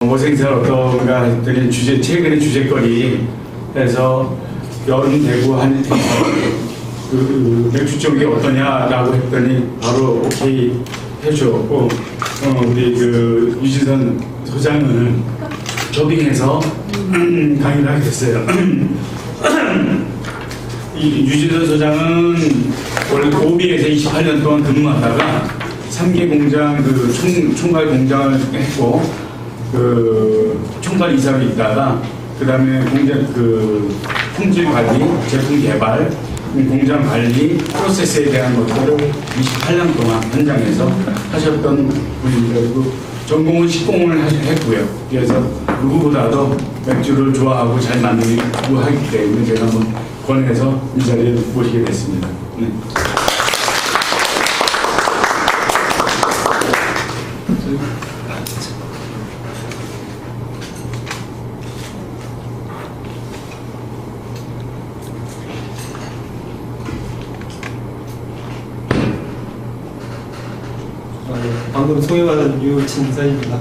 모생생 어떤가 했더니 최근에 주제거리 해서 여름 되고 한해서 그 맥주 쪽이 어떠냐라고 했더니 바로 오케이 해주었고, 우리 그 유진선 소장은 더빙해서 강의를 하게 됐어요. 이 유진선 소장은 원래 오비에서 28년 동안 근무하다가 3개 공장 그 총괄 공장을 했고, 그 총괄 이사로 있다가 그 다음에 공장 그 품질 관리, 제품 개발, 공장 관리, 프로세스에 대한 것들을 28년 동안 현장에서 하셨던 분이고, 전공은 식공을 했고요. 그래서 누구보다도 맥주를 좋아하고 잘 만들고 하기 때문에 제가 한번 권해서 이 자리에 모시게 됐습니다. 네. 방금 소개받은 유진선입니다.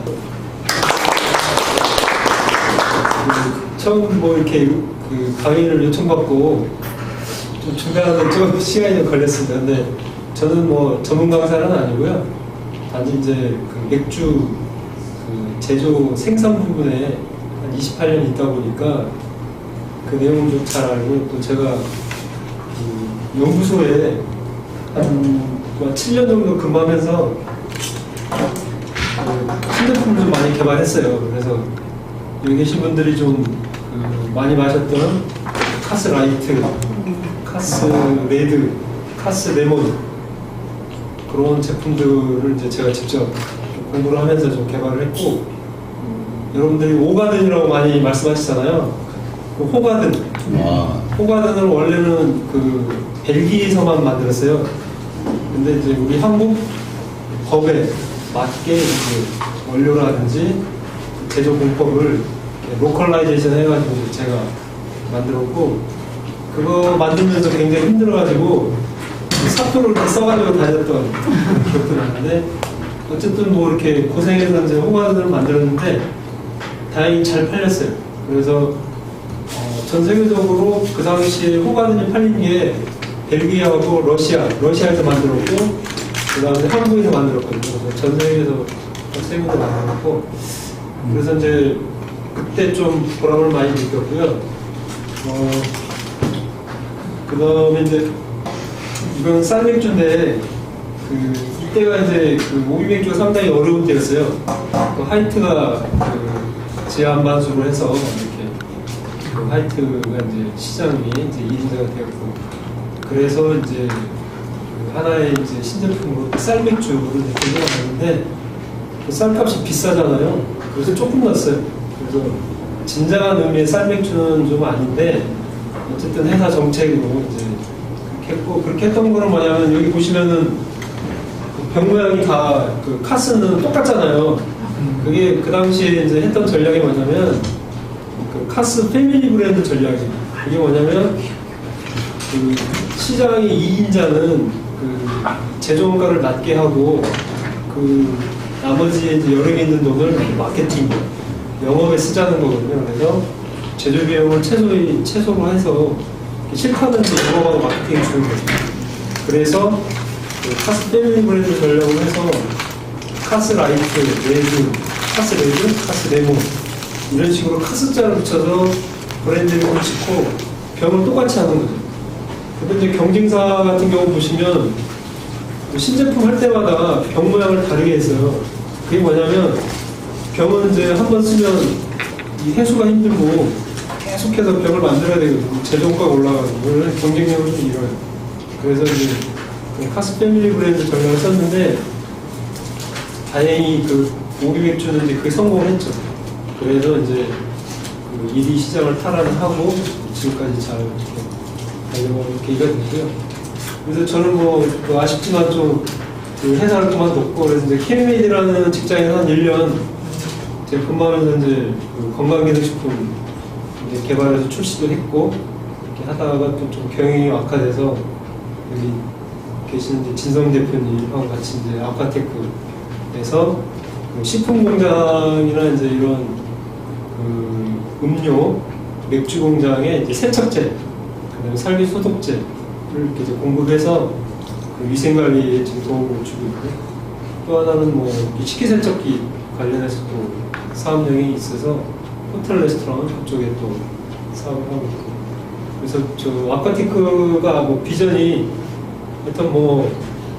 처음 뭐 이렇게 그 강의를 요청받고 좀 중간에 좀 시간이 걸렸습니다. 근데 저는 뭐 전문 강사는 아니고요. 단지 이제 그 맥주 그 제조 생산 부분에 한 28년 있다 보니까 그 내용을 좀 잘 알고, 또 제가 그 연구소에 한 7년 정도 근무하면서 신제품을 좀 많이 개발했어요. 그래서 여기 계신 분들이 좀 많이 마셨던 카스 라이트, 카스 레드, 카스 레몬, 그런 제품들을 이제 제가 직접 공부를 하면서 좀 개발을 했고, 여러분들이 오가든이라고 많이 말씀하시잖아요. 그 호가든을 원래는 그 벨기에에서만 만들었어요. 근데 이제 우리 한국 법에 맞게 이제 원료라든지 제조 공법을 로컬라이제이션 해가지고 제가 만들었고, 그거 만들면서 굉장히 힘들어가지고 사표를 다 써가지고 다녔던 기억도 나는데, 어쨌든 뭐 이렇게 고생해서 이제 호가든을 만들었는데 다행히 잘 팔렸어요. 그래서 전 세계적으로 그 당시에 호가든이 팔린 게 벨기에하고 러시아에서 만들었고, 그 다음에 한국에서 만들었거든요. 그래서 전 세계에서 세계에서 만들었고, 그래서 이제 그때 좀 보람을 많이 느꼈고요. 그 다음에 이제 이건 쌀맥주인데, 그 이때가 이제 그 오비 맥주가 상당히 어려운 때였어요. 그 하이트가 그 제한반수로 해서 이렇게 그 하이트가 이제 시장이 이제 2인자가 되었고, 그래서 이제 하나의 이제 신제품으로 쌀맥주를 개발했는데, 그 쌀값이 비싸잖아요. 그래서 조금 넣었어요. 그래서 진정한 의미의 쌀맥주는 좀 아닌데, 어쨌든 회사 정책으로 이제 그렇게 했고, 그렇게 했던 거는 뭐냐면, 여기 보시면은 병 모양이 다 그 카스는 똑같잖아요. 그게 그 당시에 이제 했던 전략이 뭐냐면, 그 카스 패밀리 브랜드 전략이에요. 그게 뭐냐면, 그 시장이 2인자는 그 제조원가를 낮게 하고, 그 나머지 이제 여러 개 있는 돈을 마케팅, 영업에 쓰자는 거거든요. 그래서 제조 비용을 최소로 해서 실컷은 이제 영업하고 마케팅을 주는 거죠. 그래서 그 카스 패밀리 브랜드 전략을 해서 카스 라이트, 레드, 카스 레드, 카스 레몬, 이런 식으로 카스자를 붙여서 브랜드 이름을 짓고 병을 똑같이 하는 거죠. 근데 이제 경쟁사 같은 경우 보시면 신제품 할 때마다 병 모양을 다르게 했어요. 그게 뭐냐면, 병은 이제 한 번 쓰면 이 해수가 힘들고 계속해서 병을 만들어야 되거든요. 제조가가 올라가고, 그러면 경쟁력을 좀 잃어요. 그래서 이제 카스 패밀리 브랜드 전략을 썼는데, 다행히 그 오비 맥주는 이제 그게 성공했죠. 그래서 이제 그 1위 시장을 탈환하고 지금까지 잘 달려가는 계기가 됐고요. 그래서 저는 뭐 아쉽지만 좀 그 회사를 그만뒀고, 그래서 이제 케미메이드라는 직장에서 한 1년 제가 근무하면서 이제 그 건강기능식품 이제 개발해서 출시도 했고, 이렇게 하다가 또 좀 경영이 악화돼서 여기 계신 이제 진성 대표님하고 같이 이제 아파테크에서 그 식품 공장이나 이제 이런 그 음료, 맥주 공장에 이제 세척제, 그다음에 살균 소독제를 이렇게 이제 공급해서 그 위생 관리에 지금 도움을 주고 있고, 또 하나는 뭐 식기세척기 관련해서 또 사업 영역이 있어서 호텔 레스토랑 그쪽에 또 사업을 하고 있고, 그래서 저 아쿠아티크가 뭐 비전이 일단 뭐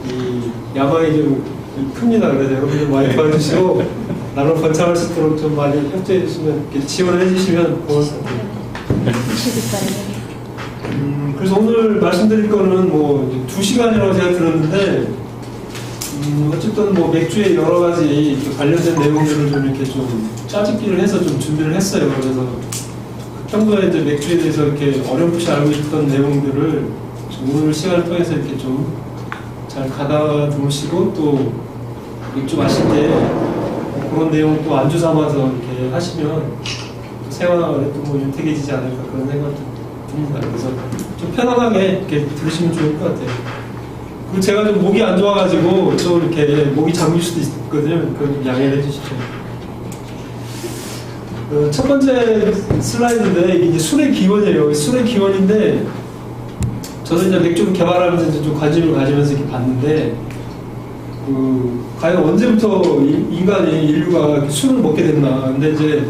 이 야망이 좀 큽니다. 그래서 여러분들 많이 도와주시고 나름 번창할 수 있도록 좀 많이 협조해 주시면, 이렇게 지원을 해주시면 고맙습니다. 그래서 오늘 말씀드릴 거는 뭐 2시간이라고 제가 들었는데, 어쨌든 뭐 맥주에 여러 가지 관련된 내용들을 좀 이렇게 좀 짜집기를 해서 좀 준비를 했어요. 그래서 평소에 이제 맥주에 대해서 이렇게 어렴풋이 알고 있던 내용들을 오늘 시간을 통해서 이렇게 좀 잘 가다듬으시고, 또 맥주 마실 때 그런 내용 또 안주 삼아서 이렇게 하시면 생활에 또 뭐 윤택해지지 않을까 그런 생각도 듭니다. 그래서 좀 편안하게 이렇게 들으시면 좋을 것 같아요. 그리고 제가 좀 목이 안 좋아가지고 좀 이렇게 목이 잠길 수도 있거든요. 그럼 양해를 해주십시오. 첫 번째 슬라이드인데 이게 이제 술의 기원이에요. 술의 기원인데, 저는 이제 맥주를 개발하면서 이제 좀 관심을 가지면서 이렇게 봤는데, 과연 언제부터 인간이, 인류가 이렇게 술을 먹게 됐나. 근데 이제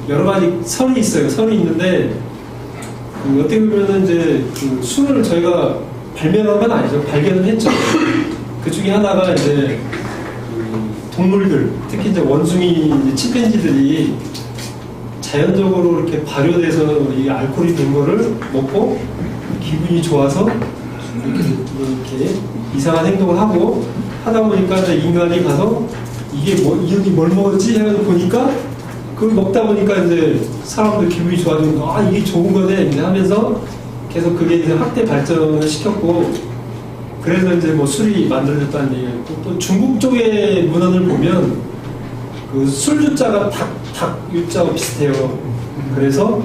여러 가지 설이 있어요. 설이 있는데, 어떻게 보면은 이제 술을 저희가 발명한 건 아니죠. 발견을 했죠. 그 중에 하나가 이제 동물들, 특히 이제 원숭이, 이제 침팬지들이 자연적으로 이렇게 발효돼서 이 알코올이 된 거를 먹고 기분이 좋아서 이렇게 이상한 행동을 하고 하다 보니까 인간이 가서 이게 뭐, 이 형이 뭘 먹었지? 해서 보니까 그걸 먹다 보니까 이제 사람들 기분이 좋아지고, 아, 이게 좋은 거네 하면서 계속 그게 이제 확대 발전을 시켰고, 그래서 이제 뭐 술이 만들어졌다는 얘기예요. 또 중국 쪽의 문헌을 보면 그 술주자가 닭 유자와 비슷해요. 그래서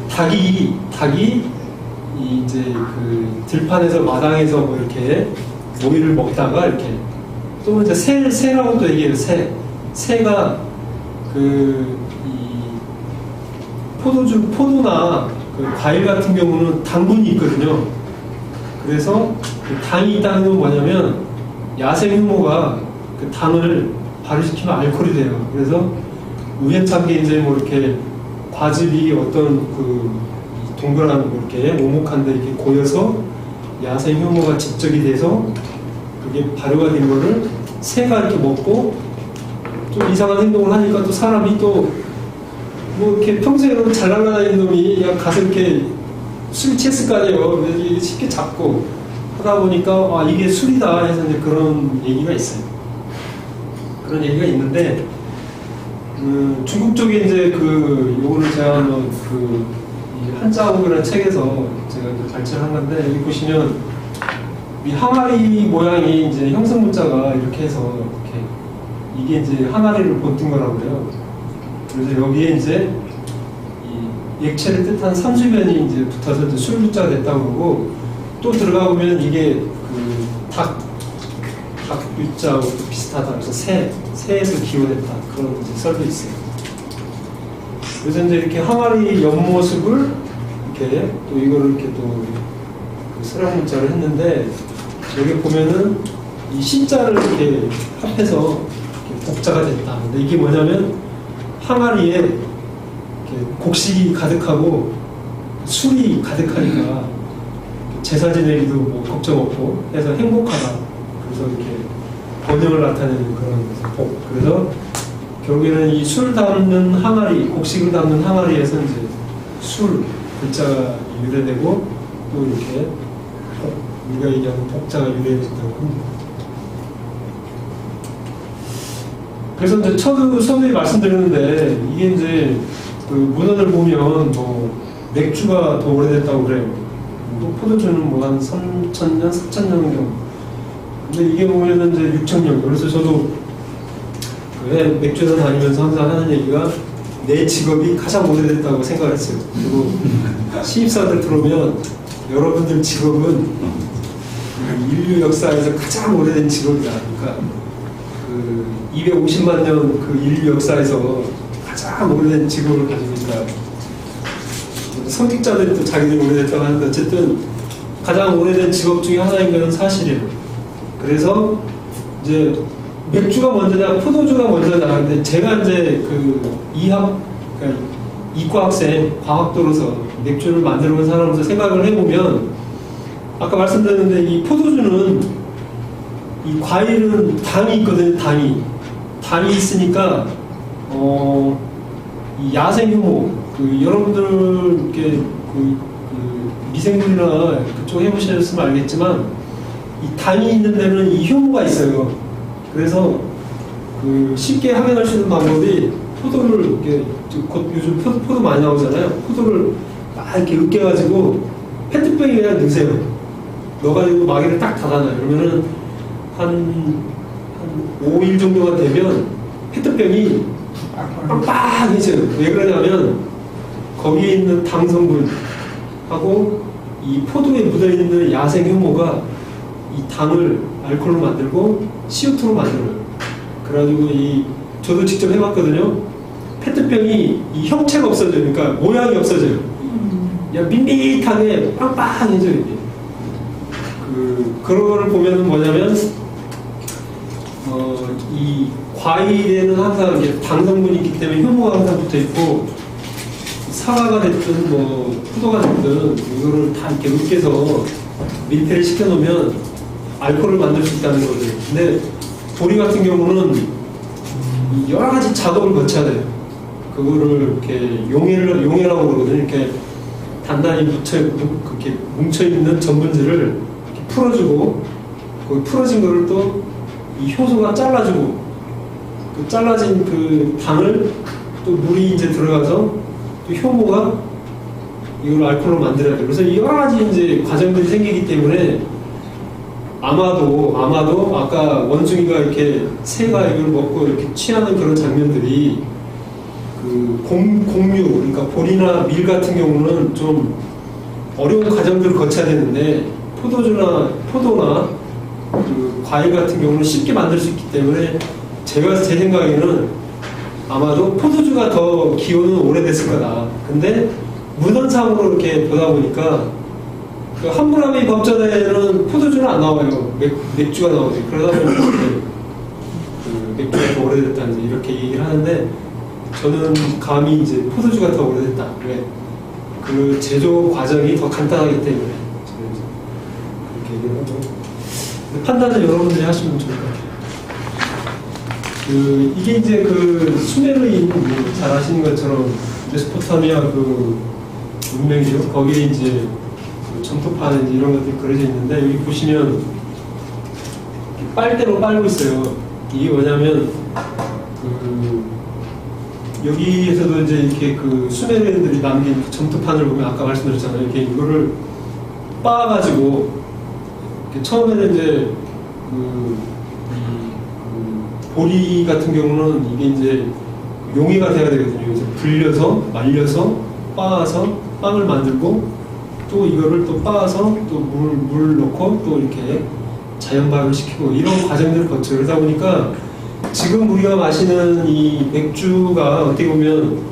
닭이 이제 그 들판에서 마당에서 뭐 이렇게 모이를 먹다가 이렇게, 또 이제 새라고 또 얘기해요. 새가 포도나 그 과일 같은 경우는 당분이 있거든요. 그래서 그 당이 있다는 건 뭐냐면 야생 효모가 그 당을 발효시키면 알코올이 돼요. 그래서 우연찮게 이제 뭐 이렇게 과즙이 어떤 그 동그란 뭐 이렇게 오목한데 이렇게 고여서 야생 효모가 집적이 돼서 그게 발효가 된 거를 새가 이렇게 먹고 좀 이상한 행동을 하니까 또 사람이 또 뭐 이렇게 평소에는 잘 날아다니는 놈이 그냥 가서 이렇게 술 취했을 거 아니에요. 그래서 쉽게 잡고 하다 보니까 아, 이게 술이다 해서 이제 그런 얘기가 있어요. 그런 얘기가 있는데, 중국 쪽에 이제 요거를 제가 한번 한자옥이라는 책에서 제가 이제 발췌한 건데, 여기 보시면 이 항아리 모양이 이제 형성 문자가 이렇게 해서 이렇게 이게 이제 항아리를 본뜬 거라고 해요. 그래서 여기에 이제 이 액체를 뜻한 산수변이 이제 붙어서 이제 술문자가 됐다고 그러고, 또 들어가 보면 이게 닭 유자하고 비슷하다. 그래서 새에서 기원했다. 그런 이제 설도 있어요. 그래서 이제 이렇게 항아리 옆모습을 이렇게 또 이거를 이렇게 또 수령 문자를 했는데, 여기 보면은 이 신자를 이렇게 합해서 이렇게 복자가 됐다. 근데 이게 뭐냐면 항아리에 이렇게 곡식이 가득하고 술이 가득하니까 제사 지내기도 뭐 걱정 없고 해서 행복하다. 그래서 이렇게 번영을 나타내는 그런 복. 그래서 결국에는 이 술 담는 항아리, 곡식을 담는 항아리에서 이제 술 글자가 유래되고, 또 이렇게 우리가 얘기하는 복자가 유래된다고 합니다. 그래서 이제 서두에 말씀드렸는데, 이게 이제 그 문헌을 보면 뭐 맥주가 더 오래됐다고 그래요. 또 포도주는 뭐 한 3,000년, 4,000년 정도. 근데 이게 보면은 이제 6,000년. 그래서 저도 맥주를 다니면서 항상 하는 얘기가 내 직업이 가장 오래됐다고 생각을 했어요. 그리고 신입사들 들어오면 여러분들 직업은 인류 역사에서 가장 오래된 직업이다. 그러니까 그 250만 년 그 인류 역사에서 가장 오래된 직업을 가지고 있다. 성직자들이 또 자기들이 오래됐다고 하는데 어쨌든 가장 오래된 직업 중에 하나인 건 사실이에요. 그래서 이제 맥주가 먼저냐 포도주가 먼저냐. 근데 제가 이제 그 그러니까 이과학생 과학도로서 맥주를 만들어 본 사람으로서 생각을 해보면 아까 말씀드렸는데 이 포도주는 이 과일은 당이 있거든요. 당이 있으니까 이 야생 효모 여러분들 이렇게 그 미생물이나 그쪽 해보셨으면 알겠지만 이 당이 있는 데는 이 효모가 있어요. 그래서 그 쉽게 확인할 수 있는 방법이 포도를 이렇게 곧 요즘 포도 많이 나오잖아요. 포도를 막 이렇게 으깨가지고 페트병에 그냥 넣으세요. 넣어가지고 마개를 딱 닫아놔요. 그러면은 한 5일 정도가 되면 페트병이 빵빵해져요. 왜 그러냐면 거기에 있는 당 성분하고 이 포도에 묻어있는 야생 효모가 이 당을 알코올로 만들고 CO2로 만들어요. 그래가지고 저도 직접 해봤거든요. 페트병이 이 형체가 없어져요. 그러니까 모양이 없어져요. 그냥 밋밋하게 빵빵해져요. 이게. 그런 거를 보면은 뭐냐면 이 과일에는 항상 이렇게 당 성분이 있기 때문에 효모가 항상 붙어 있고 사과가 됐든 뭐 포도가 됐든 이거를 다 이렇게 으깨서 밀폐를 시켜 놓으면 알코올을 만들 수 있다는 거죠. 근데 보리 같은 경우는 여러 가지 작업을 거쳐야 돼요. 그거를 이렇게 용해라고 그러거든요. 이렇게 단단히 그렇게 뭉쳐 있는 전분질을 이렇게 풀어주고 그 풀어진 거를 또 이 효소가 잘라주고 그 잘라진 그 당을 또 물이 이제 들어가서 또 효모가 이걸 알코올로 만들어야 돼요. 그래서 여러 가지 이제 과정들이 생기기 때문에 아마도 아까 원숭이가 이렇게 새가 이걸 먹고 이렇게 취하는 그런 장면들이 그 공유 그러니까 보리나 밀 같은 경우는 좀 어려운 과정들을 거쳐야 되는데 포도나 그 과일 같은 경우는 쉽게 만들 수 있기 때문에 제 생각에는 아마도 포도주가 더 기원은 오래됐을 거다. 근데 문헌상으로 이렇게 보다 보니까 그 함무라비 법전에는 포도주는 안 나와요. 맥주가 나오지. 그러다 보니까 그 맥주가 더 오래됐다 이제 이렇게 얘기를 하는데 저는 감히 이제 포도주가 더 오래됐다. 왜? 그 제조 과정이 더 간단하기 때문에 저는 그렇게 얘기를 하고 판단은 여러분들이 하시면 좋을 것 같아요. 이게 이제 그 수메르인 잘 아시는 것처럼 메소포타미아 그 문명이죠. 거기에 이제 그 점토판 이런 것들이 그려져 있는데 여기 보시면 빨대로 빨고 있어요. 이게 뭐냐면 여기에서도 이제 이렇게 그 수메르인들이 남긴 점토판을 보면 아까 말씀드렸잖아요. 이렇게 이거를 빻아가지고 처음에는 이제 보리 같은 경우는 이게 이제 용해가 돼야 되거든요. 그래서 불려서 말려서 빻아서 빵을 만들고 또 이거를 또 빻아서 또 물 넣고 또 이렇게 자연발효를 시키고 이런 과정들을 거쳐. 그러다 보니까 지금 우리가 마시는 이 맥주가 어떻게 보면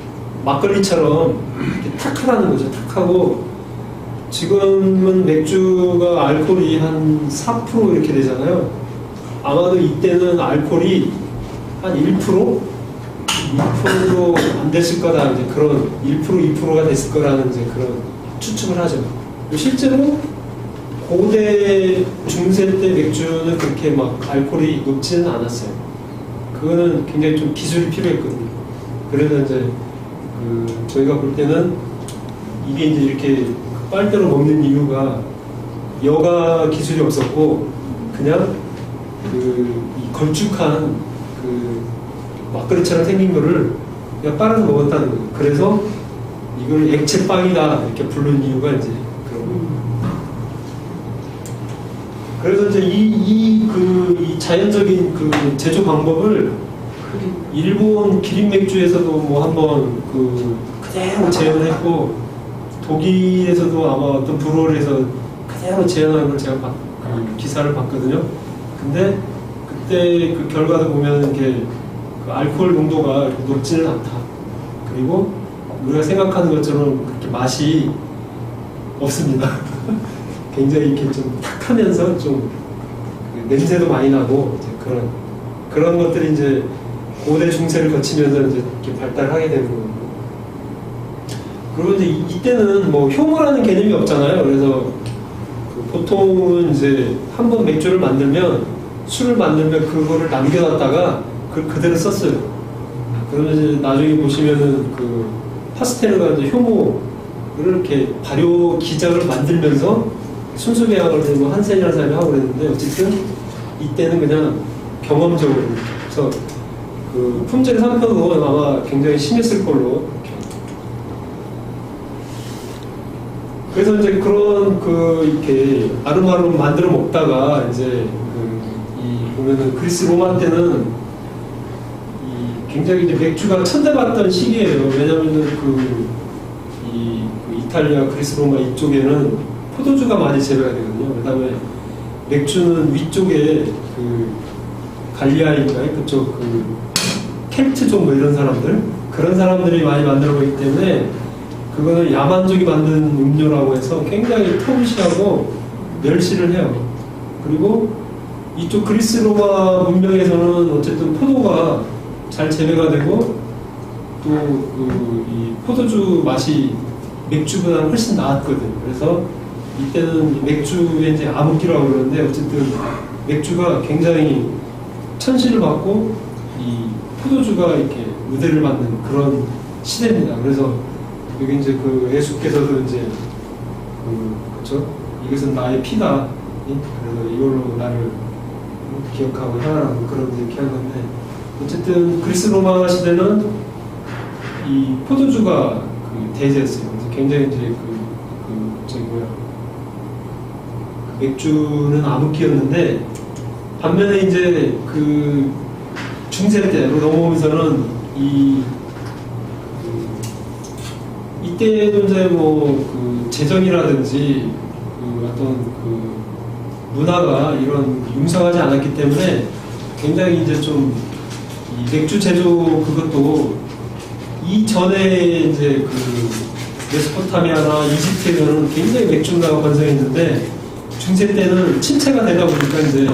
막걸리처럼 이렇게 탁하다는 거죠. 탁하고 지금은 맥주가 알코올이 한 4% 이렇게 되잖아요. 아마도 이때는 알코올이 한 1%도 안 됐을 거다. 이제 그런 1%, 2%가 됐을 거라는 이제 그런 추측을 하죠. 실제로 고대 중세 때 맥주는 그렇게 막 알코올이 높지는 않았어요. 그거는 굉장히 좀 기술이 필요했거든요. 그래서 이제 저희가 볼 때는 이게 이제 이렇게 빨대로 먹는 이유가 여가 기술이 없었고 그냥 이 걸쭉한 막걸리처럼 생긴 거를 그냥 빨아서 먹었다는 거예요. 그래서 이걸 액체빵이다 이렇게 부르는 이유가 이제 그런 거예요. 그래서 이제 이 자연적인 그 제조 방법을 일본 기린 맥주에서도 뭐 한번 그대로 재현을 했고 독일에서도 아마 어떤 브루어리에서 그대로 재현한 걸 제가 기사를 봤거든요. 근데 이때 그 결과도 보면 이게 그 알코올 농도가 이렇게 높지는 않다. 그리고 우리가 생각하는 것처럼 그렇게 맛이 없습니다. 굉장히 이렇게 좀 탁하면서 좀 냄새도 많이 나고 이제 그런 것들이 이제 고대 중세를 거치면서 이제 이렇게 발달을 하게 되는 거고. 그리고 이제 이때는 뭐 효모라는 개념이 없잖아요. 그래서 그 보통은 이제 한번 맥주를 만들면 술을 만들면 그거를 남겨놨다가 그대로 썼어요. 그러면 이제 나중에 보시면은 그 파스테르가 이제 효모를 이렇게 발효 기장을 만들면서 순수 배양을 뭐 한센이라는 사람이 하고 그랬는데 어쨌든 이때는 그냥 경험적으로 그래서 그 품질 상표도 아마 굉장히 심했을 걸로. 그래서 이제 그런 이렇게 아름아름 만들어 먹다가 이제 이 보면은 그리스 로마 때는 이 굉장히 이제 맥주가 천대받던 시기예요. 왜냐면은 이 이탈리아 그리스 로마 이쪽에는 포도주가 많이 재배가 되거든요. 그다음에 맥주는 위쪽에 그 갈리아인가요? 그쪽 켈트족 뭐 이런 사람들 그런 사람들이 많이 만들어 보기 때문에 그거는 야만족이 만든 음료라고 해서 굉장히 터무시하고 멸시를 해요. 그리고 이쪽 그리스 로마 문명에서는 어쨌든 포도가 잘 재배가 되고 또 이 포도주 맛이 맥주보다 훨씬 나았거든요. 그래서 이때는 맥주에 이제 암흑기라고 그러는데 어쨌든 맥주가 굉장히 천시를 받고 이 포도주가 이렇게 우대를 받는 그런 시대입니다. 그래서 여기 이제 그 예수께서도 이제 그렇죠? 이것은 나의 피다. 그래서 이걸로 나를 기억하고 향하라고 그런 이렇게 한 건데 어쨌든 그리스 로마 시대는 이 포도주가 대세였어요. 그래서 굉장히 이제 맥주는 암흑기였는데 반면에 이제 그 중세 때로 넘어오면서는 이때도 이제 뭐 재정이라든지 어떤 문화가 이런 융성하지 않았기 때문에 굉장히 이제 좀 이 맥주 제조 그것도 이전에 이제 메소포타미아나 이집트에는 굉장히 맥주 문화가 번성했는데 중세 때는 침체가 되다 보니까 이제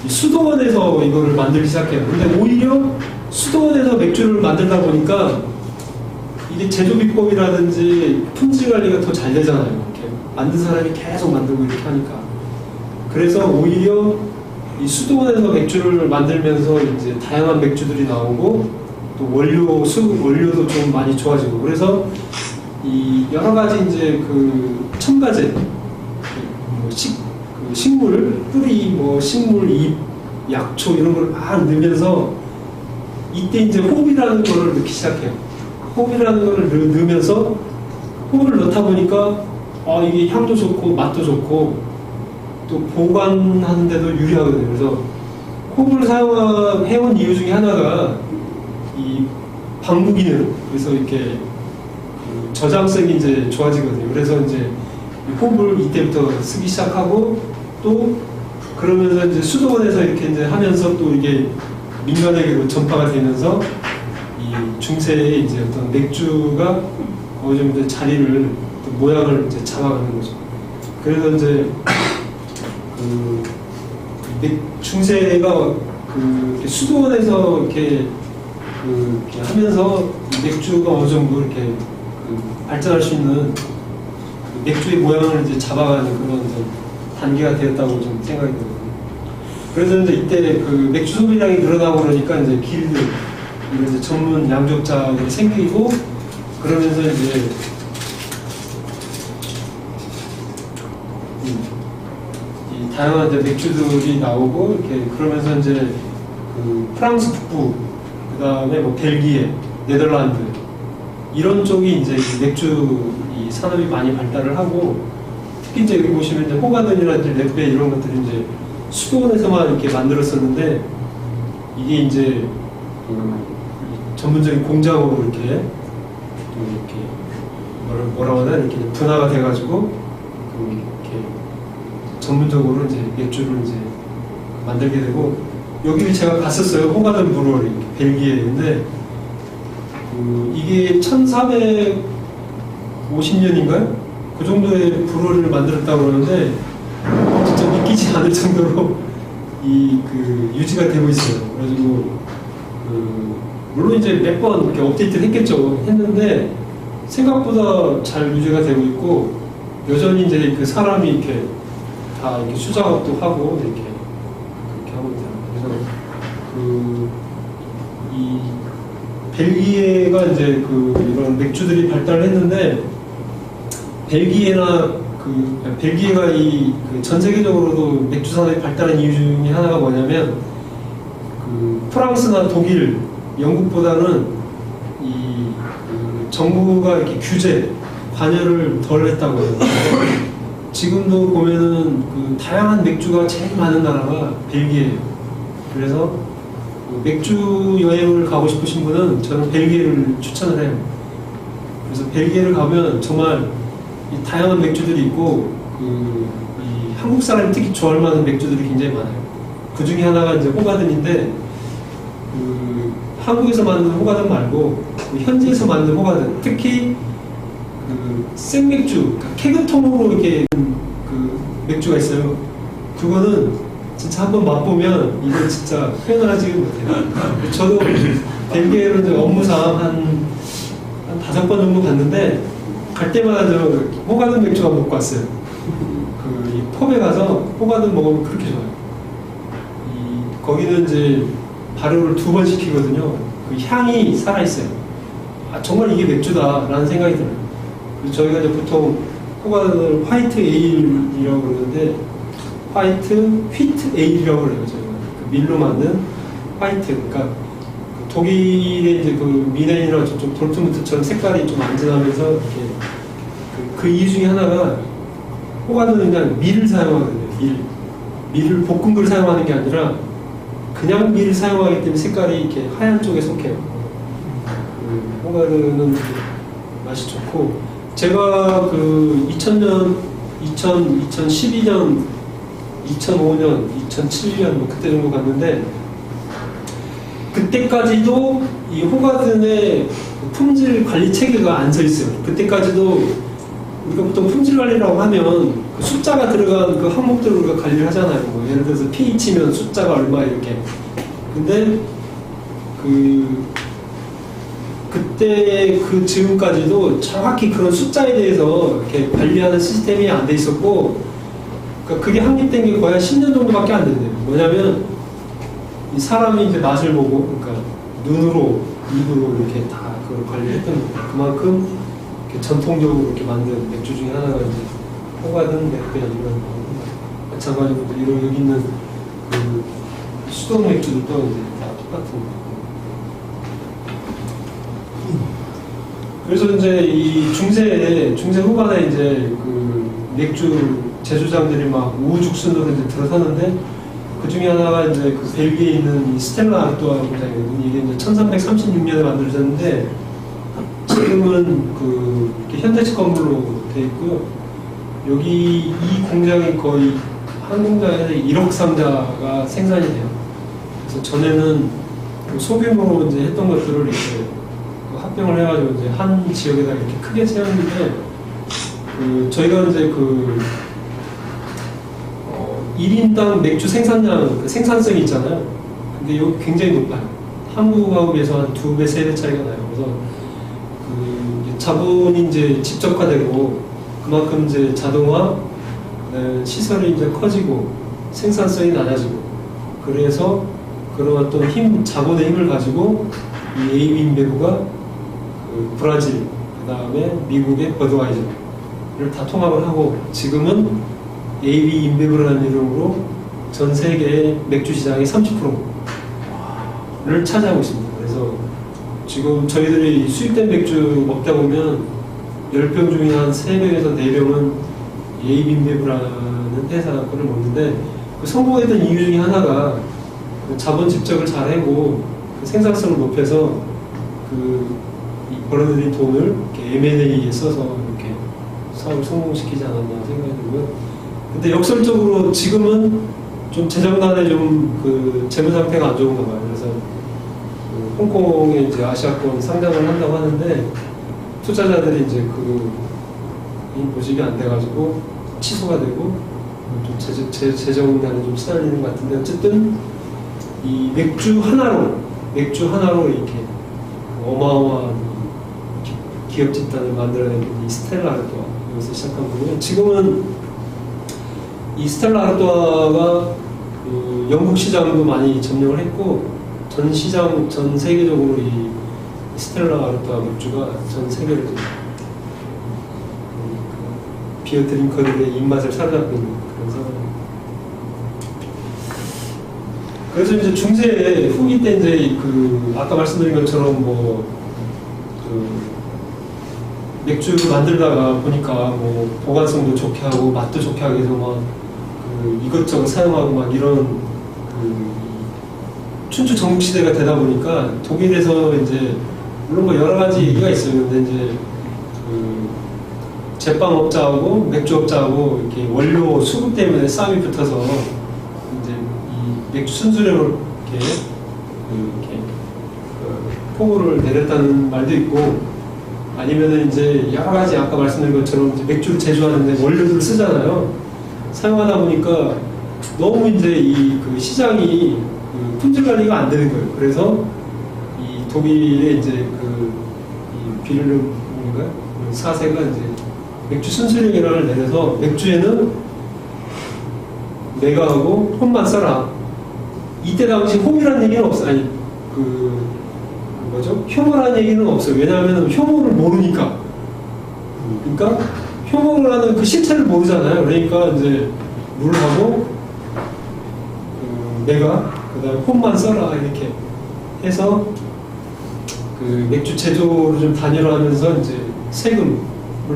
수도원에서 이거를 만들기 시작해요. 근데 오히려 수도원에서 맥주를 만들다 보니까 이게 제조 비법이라든지 품질 관리가 더 잘 되잖아요. 이렇게 만든 사람이 계속 만들고 이렇게 하니까. 그래서 오히려 이 수도원에서 맥주를 만들면서 이제 다양한 맥주들이 나오고 또 원료도 좀 많이 좋아지고 그래서 이 여러 가지 이제 첨가제 식물 뿌리 식물 잎 약초 이런 걸 막 넣으면서 이때 이제 호흡이라는 거를 넣기 시작해요. 호흡이라는 거를 넣으면서 호흡을 넣다 보니까 이게 향도 좋고 맛도 좋고 또 보관하는데도 유리하거든요. 그래서 호흡을 사용해온 이유 중에 하나가 이 방부 기능, 그래서 이렇게 저장성이 이제 좋아지거든요. 그래서 이제 호흡을 이때부터 쓰기 시작하고 또 그러면서 이제 수도원에서 이렇게 이제 하면서 또 이게 민간에게도 전파가 되면서 이 중세에 이제 어떤 맥주가 어느 정도 자리를 모양을 이제 잡아가는 거죠. 그래서 이제 중세가 수도원에서 이렇게 하면서 맥주가 어느 정도 이렇게 발전할 수 있는 맥주의 모양을 이제 잡아가는 그런 단계가 되었다고 좀 생각이 들거든요. 그래서 이제 이때 맥주 소비량이 늘어나고 그러니까 이제 길드, 이제 전문 양조자들이 생기고 그러면서 이제 이 다양한 이제 맥주들이 나오고 이렇게 그러면서 이제 프랑스 북부, 그 다음에 뭐 벨기에, 네덜란드 이런 쪽이 이제 맥주 이 산업이 많이 발달을 하고 특히 이제 여기 보시면 이제 호가든이라든지 렛베 이런 것들이 이제 수도원에서만 이렇게 만들었었는데 이게 이제 전문적인 공장으로 이렇게 뭐라고 하나 이렇게 분화가 돼가지고 이렇게 전문적으로 이제 맥주를 이제 만들게 되고, 여기를 제가 갔었어요. 호가든 브루어리, 벨기에인데, 이게 1450년인가요? 그 정도의 브루어리를 만들었다고 그러는데, 진짜 믿기지 않을 정도로 유지가 되고 있어요. 그래가지고, 물론 이제 몇 번 이렇게 업데이트를 했겠죠. 했는데, 생각보다 잘 유지가 되고 있고, 여전히 이제 그 사람이 이렇게 다 이렇게 수작업도 하고, 이렇게 하고 있어요. 그래서, 이 벨기에가 이제 이런 맥주들이 발달을 했는데, 벨기에가 전 세계적으로도 맥주 산업이 발달한 이유 중에 하나가 뭐냐면, 프랑스나 독일, 영국보다는 정부가 이렇게 규제, 관여를 덜 했다고 해요. 지금도 보면은 다양한 맥주가 제일 많은 나라가 벨기에예요. 그래서 맥주 여행을 가고 싶으신 분은 저는 벨기에를 추천을 해요. 그래서 벨기에를 가면 정말 다양한 맥주들이 있고, 이 한국 사람이 특히 좋아할 만한 맥주들이 굉장히 많아요. 그 중에 하나가 이제 호가든인데, 한국에서 만든 호가든 말고 현지에서 만든 호가든, 특히 생맥주, 그러니까 케그통으로 이렇게 맥주가 있어요. 그거는 진짜 한번 맛보면 이건 진짜 표현을 하지 못해요. 저도 벨기에로 이제 업무상 한 5번 정도 갔는데, 갈 때마다 저 호가든 맥주가 먹고 왔어요. 이 펍에 가서 호가든 먹으면 그렇게 좋아요. 거기는 이제 발효를 2번 시키거든요. 그 향이 살아있어요. 정말 이게 맥주다라는 생각이 들어요. 그래서 저희가 이제 보통 호가든을 화이트 에일이라고 그러는데, 화이트 휘트 에일이라고 그래요. 저희가 밀로 만든 화이트. 그러니까 독일의 이제 미넨이나 저쪽 돌트문트처럼 색깔이 좀 안 진하면서 이렇게 그 이유 중에 하나가, 호가든은 그냥 밀을 사용하거든요. 밀을 볶은 걸 사용하는 게 아니라 그냥 밀을 사용하기 때문에 색깔이 이렇게 하얀 쪽에 속해요. 호가든은 맛이 좋고, 제가 2000년, 2012년, 2005년, 2007년 뭐 그때 정도 갔는데, 그때까지도 이 호가든의 품질 관리 체계가 안 서 있어요. 그때까지도 우리가 보통 품질 관리라고 하면 숫자가 들어간 그 항목들을 우리가 관리를 하잖아요. 뭐 예를 들어서 pH면 숫자가 얼마 이렇게. 근데 그때 즈음까지도 정확히 그런 숫자에 대해서 이렇게 관리하는 시스템이 안 돼 있었고, 그러니까 그게 확립된 게 거의 한 10년 정도밖에 안 된대요. 뭐냐면 이 사람이 이제 맛을 보고, 그러니까 눈으로, 입으로 이렇게 다 그걸 관리했던 거예요. 그만큼 이렇게 전통적으로 이렇게 만든 맥주 중에 하나가 이제 호가든, 맥주나 이런 마찬가지로 여기 있는 수동 맥주들도 이제 다 똑같은 거예요. 그래서 이제 이 중세 후반에 이제 맥주 제조장들이 막 우후죽순으로 이제 들어서는데, 그 중에 하나가 이제 벨기에에 있는 이 스텔라 아르토아 공장이거든요. 이게 이제 1336년에 만들어졌는데, 지금은 이렇게 현대식 건물로 되어 있고요. 여기 이 공장이 거의 한 공장에서 1억 상자가 생산이 돼요. 그래서 전에는 소규모로 이제 했던 것들을 이렇게 합병을 해가지고 이제 한 지역에다 이렇게 크게 세웠는데, 저희가 이제 1인당 맥주 생산량, 생산성이 있잖아요. 근데 여기 굉장히 높아요. 한국하고 비해서 한 2배, 3배 차이가 나요. 그래서 자본이 이제 직접화되고, 그만큼 이제 자동화, 시설이 이제 커지고, 생산성이 낮아지고, 그래서 그런 어떤 자본의 힘을 가지고 이 AB 인베브가 브라질, 그 다음에 미국의 버드와이저를 다 통합을 하고, 지금은 AB 인베브라는 이름으로 전 세계의 맥주 시장의 30%를 차지하고 있습니다. 그래서 지금 저희들이 수입된 맥주 먹다 보면 10병 중에 한 3병에서 4병은 AB 인베브라는 회사 거를 먹는데, 그 성공했던 이유 중에 하나가 자본 집적을 잘하고 생산성을 높여서 벌어들인 돈을 이렇게 M&A에 써서 이렇게 사업을 성공시키지 않았나 생각이 들고요. 근데 역설적으로 지금은 좀 재정난에 좀 그 재무 상태가 안 좋은가 봐요. 그래서 그 홍콩에 이제 아시아권 상장을 한다고 하는데 투자자들이 이제 이 모집이 안 돼가지고 취소가 되고 좀 재정난에 좀 시달리는 것 같은데 어쨌든 이 맥주 하나로 이렇게 어마어마한 기업 집단을 만들어낸 이 스텔라 아르토아 여기서 시작한 거고요. 지금은 이 스텔라 아르토아가 그 영국 시장도 많이 점령을 했고 전 세계적으로 이 스텔라 아르토아 맥주가 전 세계를 좀 비어 드링커들의 입맛을 사로잡고 있는 그런 상황입니다. 그래서 이제 중세 후기 때 이제 그 아까 말씀드린 것처럼 맥주를 만들다가 보니까 보관성도 좋게 하고 맛도 좋게 하기 위해서 이것저것 사용하고 막 이런 춘추 전국시대가 되다 보니까 독일에서 이제 물론 여러 가지 얘기가 있어요. 근데 이제 제빵업자하고 맥주업자하고 이렇게 원료 수급 때문에 싸움이 붙어서 이제 이 맥주 순수령을 이렇게 포고를 내렸다는 말도 있고 아니면은 이제 여러 가지 아까 말씀드린 것처럼 이제 맥주를 제조하는데 원료들을 쓰잖아요. 사용하다 보니까 너무 이제 그 시장이 품질 관리가 안 되는 거예요. 그래서 이 독일의 이제 이 비를름인가 사세가 이제 맥주 순수령이라는 내려서 맥주에는 내가하고 홈만 써라. 이때 당시 홈이라는 얘기는 없어요. 아니 효모라는 얘기는 없어요. 왜냐하면 효모를 모르니까. 그러니까 효모를 하는 그 실체를 모르잖아요. 그러니까 이제 물하고 내가 그다음에 홈만 써라 이렇게 해서 그 맥주 제조를 좀 단일화하면서 이제 세금을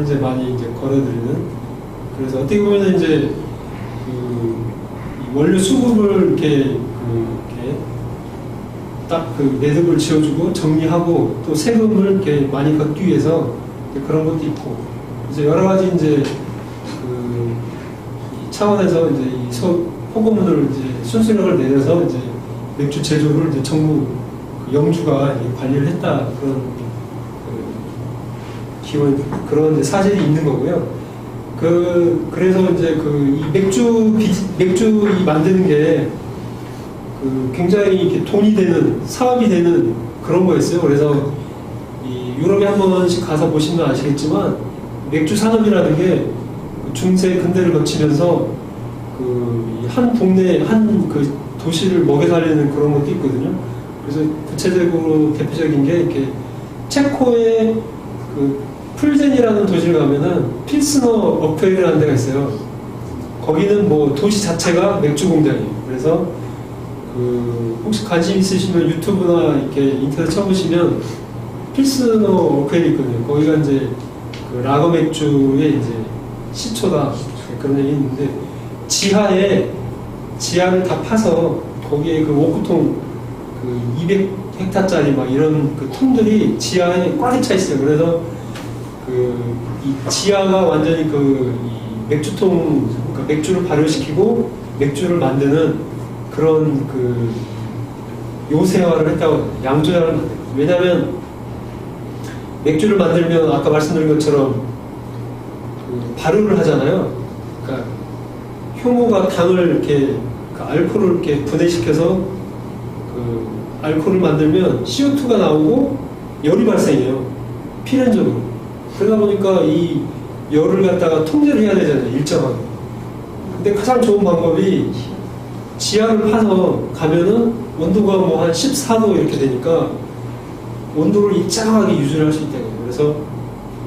이제 많이 이제 걸어들이는. 그래서 어떻게 보면 이제 이 원료 수급을 이렇게 딱 매듭을 지어주고 정리하고 또 세금을 이렇게 많이 걷기 위해서 그런 것도 있고 이제 여러 가지 이제 이 차원에서 이제 이 포고문을 이제 순수령을 내려서 이제 맥주 제조를 이제 정부 영주가 관리를 했다 그런 기원 그런 이제 사실이 있는 거고요. 그래서 이제 이 맥주 만드는 게 굉장히 이렇게 돈이 되는 사업이 되는 그런 거였어요. 그래서 이 유럽에 한 번씩 가서 보시면 아시겠지만 맥주 산업이라는 게 중세 근대를 거치면서 한 동네 한 도시를 먹여 살리는 그런 것도 있거든요. 그래서 구체적으로 대표적인 게 이렇게 체코의 풀젠이라는 도시를 가면은 필스너 어페이라는 데가 있어요. 거기는 도시 자체가 맥주 공장이에요. 그래서 혹시 관심 있으시면 유튜브나 이렇게 인터넷 쳐보시면 필스너 어페일이 있거든요. 거기가 이제 라거 맥주의 이제 시초다 그런 얘기 있는데 지하를 다 파서 거기에 오크통 200헥타짜리 막 이런 통들이 지하에 꽉 차 있어요. 그래서 이 지하가 완전히 이 맥주통 그러니까 맥주를 발효시키고 맥주를 만드는 그런 요새화를 했다고 양조화를 만들어요. 왜냐하면 맥주를 만들면 아까 말씀드린 것처럼 발효를 하잖아요. 그러니까 효모가 당을 이렇게 알코올을 이렇게 분해시켜서 알코올을 만들면 CO2가 나오고 열이 발생해요. 필연적으로. 그러다 보니까 이 열을 갖다가 통제를 해야 되잖아요. 일정하게. 근데 가장 좋은 방법이 지하를 파서 가면은 온도가 한 14도 이렇게 되니까 온도를 일정하게 유지를 할 수 있다는 거예요. 그래서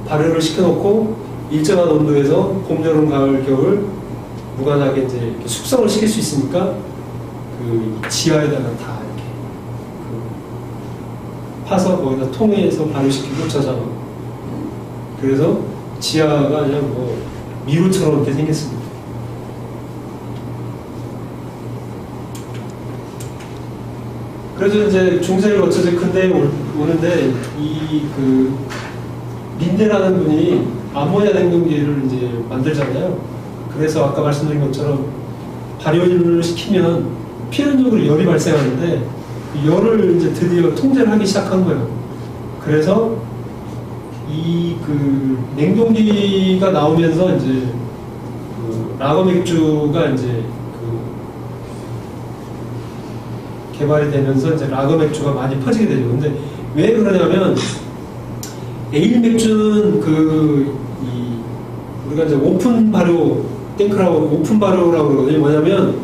발효를 시켜놓고 일정한 온도에서 봄, 여름, 가을, 겨울 무관하게 이제 이렇게 숙성을 시킬 수 있으니까 지하에다가 다 이렇게 파서 거기다 통에서 발효시키고 저장하고 그래서 지하가 그냥 미로처럼 이렇게 생겼습니다. 그래서 이제 중세를 거쳐서 근대에 오는데 린데라는 분이 암모니아 냉동기를 이제 만들잖아요. 그래서 아까 말씀드린 것처럼 발효를 시키면 필연적으로 열이 발생하는데 그 열을 이제 드디어 통제를 하기 시작한 거예요. 그래서 이 그 냉동기가 나오면서 이제 그 라거 맥주가 이제 그 개발이 되면서 이제 라거 맥주가 많이 퍼지게 되죠. 근데 왜 그러냐면 에일 맥주는 우리가 이제 오픈 발효 탱크라고 오픈 발효라고 그러거든요. 뭐냐면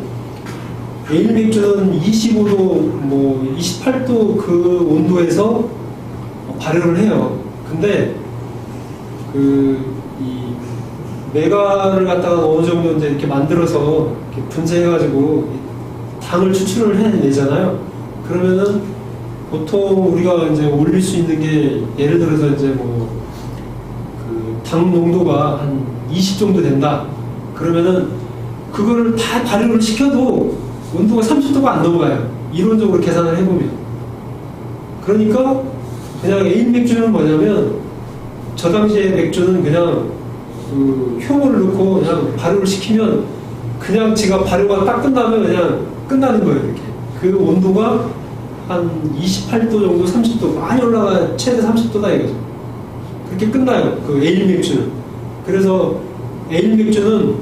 에일 맥주는 25도 뭐 28도 그 온도에서 발효를 해요. 근데 이 메가를 갖다가 어느 정도 이제 이렇게 만들어서 이렇게 분쇄해가지고 당을 추출을 해내잖아요. 그러면은 보통 우리가 이제 올릴 수 있는 게 예를 들어서 이제 뭐 그 당 농도가 한 20 정도 된다. 그러면은 그거를 다 발효를 시켜도 온도가 30도가 안 넘어가요. 이론적으로 계산을 해보면. 그러니까 그냥 에일 맥주는 뭐냐면 저 당시에 맥주는 그냥 그 효모를 넣고 그냥 발효를 시키면 그냥 지가 발효가 딱 끝나면 그냥 끝나는 거예요. 이렇게 그 온도가 한 28도 정도 30도 많이 올라가 최대 30도다 이거죠. 그렇게 끝나요. 그 에일 맥주는. 그래서 에일 맥주는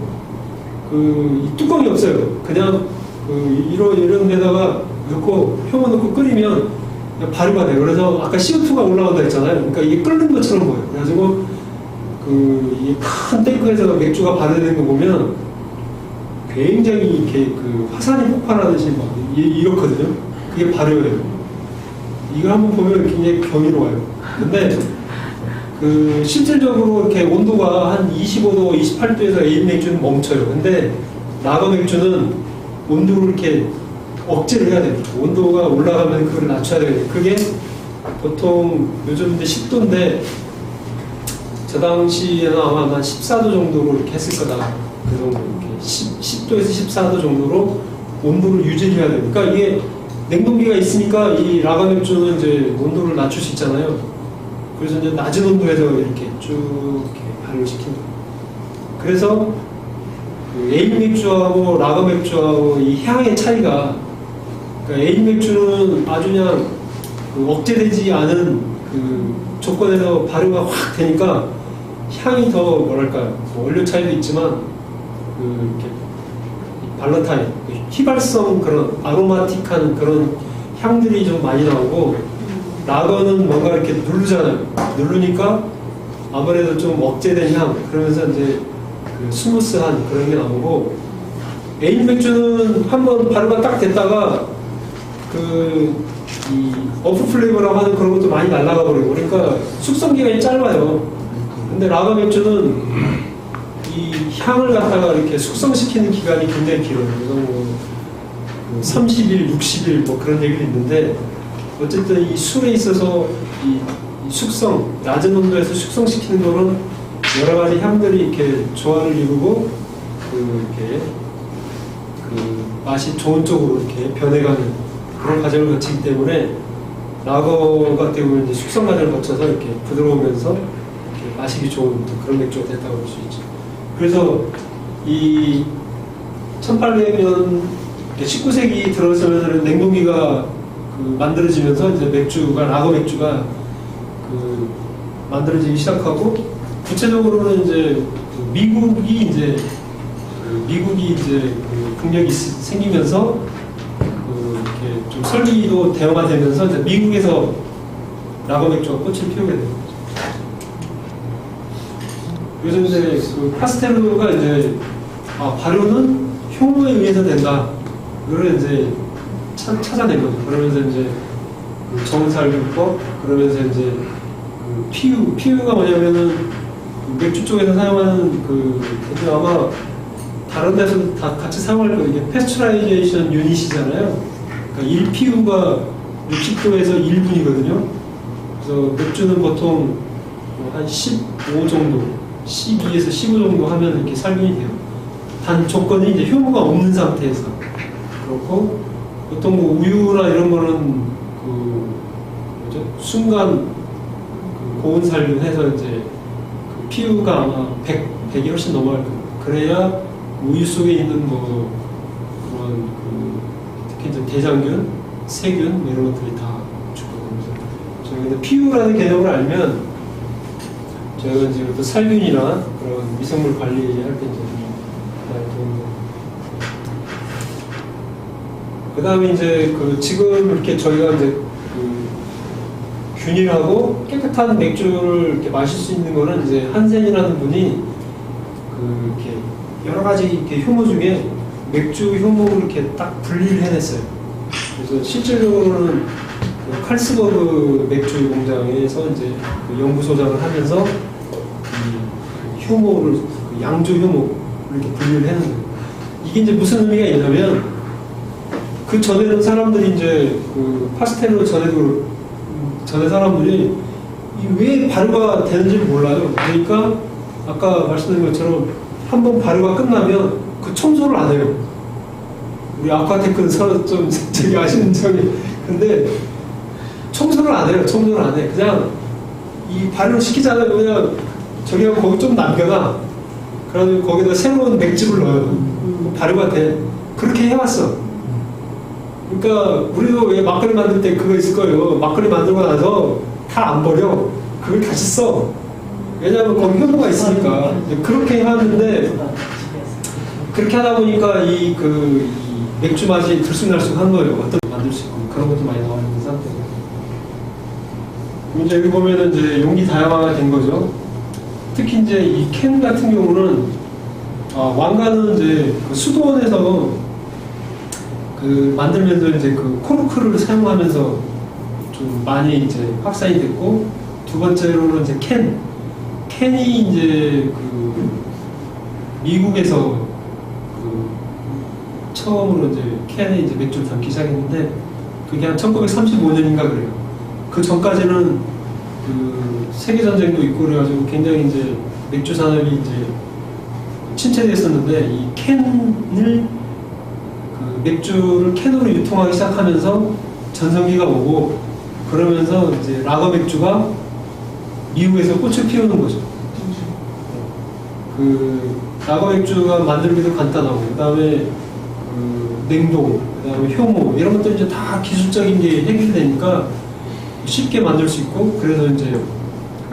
그 뚜껑이 없어요. 그냥 그 이런 데다가 넣고 효모 넣고 끓이면 발효가 돼요. 그래서 아까 CO2가 올라온다 했잖아요. 그러니까 이게 끓는 것처럼 보여요. 그래가지고 이 큰 탱크에서 맥주가 발효되는 거 보면 굉장히 이렇게 그 화산이 폭발하듯이 막 이렇거든요. 그게 발효예요. 이걸 한번 보면 굉장히 경이로워요. 근데 그 실질적으로 이렇게 온도가 한 25도, 28도에서 에일 맥주는 멈춰요. 근데 라거 맥주는 온도를 이렇게 억제를 해야 돼요. 온도가 올라가면 그걸 낮춰야 돼요. 그게 보통 요즘 이제 10도인데 저 당시에는 아마 한 14도 정도로 이렇게 했을 거다. 그 정도 이렇게 10도에서 14도 정도로 온도를 유지를 해야 돼요. 그러니까 이게 냉동기가 있으니까 이 라거 맥주는 이제 온도를 낮출 수 있잖아요. 그래서 이제 낮은 온도에서 이렇게 쭉 이렇게 발효시키는 거예요. 그래서 그 에일 맥주하고 라거 맥주하고 이 향의 차이가 그러니까 에일 맥주는 아주 그냥 그 억제되지 않은 그 조건에서 발효가 확 되니까 향이 더 뭐랄까요 뭐 원료 차이도 있지만 그 이렇게 발란타인 휘발성 그런 아로마틱한 그런 향들이 좀 많이 나오고 라거는 뭔가 이렇게 누르잖아요. 누르니까 아무래도 좀 억제된 향 그러면서 이제 그 스무스한 그런 게 나오고 에일 맥주는 한번 발효가 딱 됐다가 이 어프 플레이버라고 하는 그런 것도 많이 날아가 버리고 그러니까 숙성 기간이 짧아요. 근데 라거 맥주는 이 향을 갖다가 이렇게 숙성시키는 기간이 굉장히 길어요. 그래서 뭐 30일, 60일 뭐 그런 얘기도 있는데 어쨌든 이 술에 있어서 이 숙성, 낮은 온도에서 숙성시키는 거는 여러 가지 향들이 이렇게 조화를 이루고 이렇게 맛이 좋은 쪽으로 이렇게 변해가는 그런 과정을 거치기 때문에 라거 같은 경우는 이제 숙성 과정을 거쳐서 이렇게 부드러우면서 이렇게 마시기 좋은 그런 맥주가 됐다고 볼 수 있죠. 그래서 이 1800년 19세기 들어서면 냉동기가 만들어지면서 이제 맥주가 라거 맥주가 만들어지기 시작하고 구체적으로는 이제 미국이 이제 국력이 생기면서 이렇게 좀 설비도 대형화되면서 이제 미국에서 라거 맥주가 꽃을 피우게 됩니다. 그래서 이제 파스텔로가 이제 발효는 효모에 의해서 된다. 그걸 이제 찾아낸 거죠. 그러면서 이제 정살균법 그러면서 이제 피유가 뭐냐면은 맥주 쪽에서 사용하는 아마 다른 데서도 다 같이 사용할 거예요. 이게 패스처라이제이션 유닛이잖아요. 그러니까 1피유가 60도에서 1분이거든요. 그래서 맥주는 보통 한 15 정도, 12에서 15 정도 하면 이렇게 살균이 돼요. 단 조건이 이제 효모가 없는 상태에서 그렇고 보통 뭐 우유나 이런 거는 순간 고온 살균해서 이제 피유가 아마 100이 훨씬 넘어갈 거예요. 그래야 우유 속에 있는 특히 이제 대장균, 세균 뭐 이런 것들이 다 죽거든요. 저희가 PU라는 개념을 알면 저희가 이제 또 살균이나 그런 미생물 관리할 때 이제 많이 도움이 됩니다. 그 다음에 이제 지금 이렇게 저희가 이제 균일하고 깨끗한 맥주를 이렇게 마실 수 있는 거는 이제 한센이라는 분이 이렇게 여러 가지 이렇게 효모 중에 맥주 효모를 이렇게 딱 분리를 해냈어요. 그래서 실질적으로는 칼스버그 맥주 공장에서 이제 연구소장을 하면서 이 효모를 양조 효모를 이렇게 분리를 해놓은 거예요. 이게 이제 무슨 의미가 있냐면 그 전에는 사람들이 이제 파스텔로 전에 사람들이 왜 발효가 되는지를 몰라요. 그러니까 아까 말씀드린 것처럼 한번 발효가 끝나면 그 청소를 안 해요. 우리 아쿠아테크는 좀 되게 아시는 점이 근데 청소를 안 해요. 청소를 안 해. 그냥 이 발효를 시키잖아요. 그냥 저기 하고 거기 좀 남겨놔. 그래가지고 거기다 새로운 맥주를 넣어요. 발효가 돼. 그렇게 해왔어. 그러니까 우리도 왜 막걸리 만들 때 그거 있을 거예요. 막걸리 만들고 나서 다 안 버려. 그걸 다시 써. 왜냐하면 거기 효모가 있으니까. 그렇게 해왔는데 그렇게 하다 보니까 이 맥주 맛이 들쑥날쑥한 거예요. 어떻게 만들 수 있고 그런 것도 많이 나와 있는 상태고. 이제 여기 보면은 이제 용기 다양화가 된 거죠. 특히 이제 이 캔 같은 경우는 왕가는 이제 수도원에서 만들면서 이제 코르크를 사용하면서 좀 많이 이제 확산이 됐고, 두 번째로는 이제 캔이 이제 미국에서 처음으로 이제 캔에 이제 맥주를 담기 시작했는데 그게 한 1935년인가 그래요. 그 전까지는 세계 전쟁도 있고 그래가지고 굉장히 이제 맥주 산업이 이제 침체됐었는데 이 캔을 맥주를 캔으로 유통하기 시작하면서 전성기가 오고 그러면서 이제 라거 맥주가 미국에서 꽃을 피우는 거죠. 라거 맥주가 만들기도 간단하고 그 다음에 냉동, 그 다음에 효모 이런 것들 이제 다 기술적인 게 해결되니까 쉽게 만들 수 있고 그래서 이제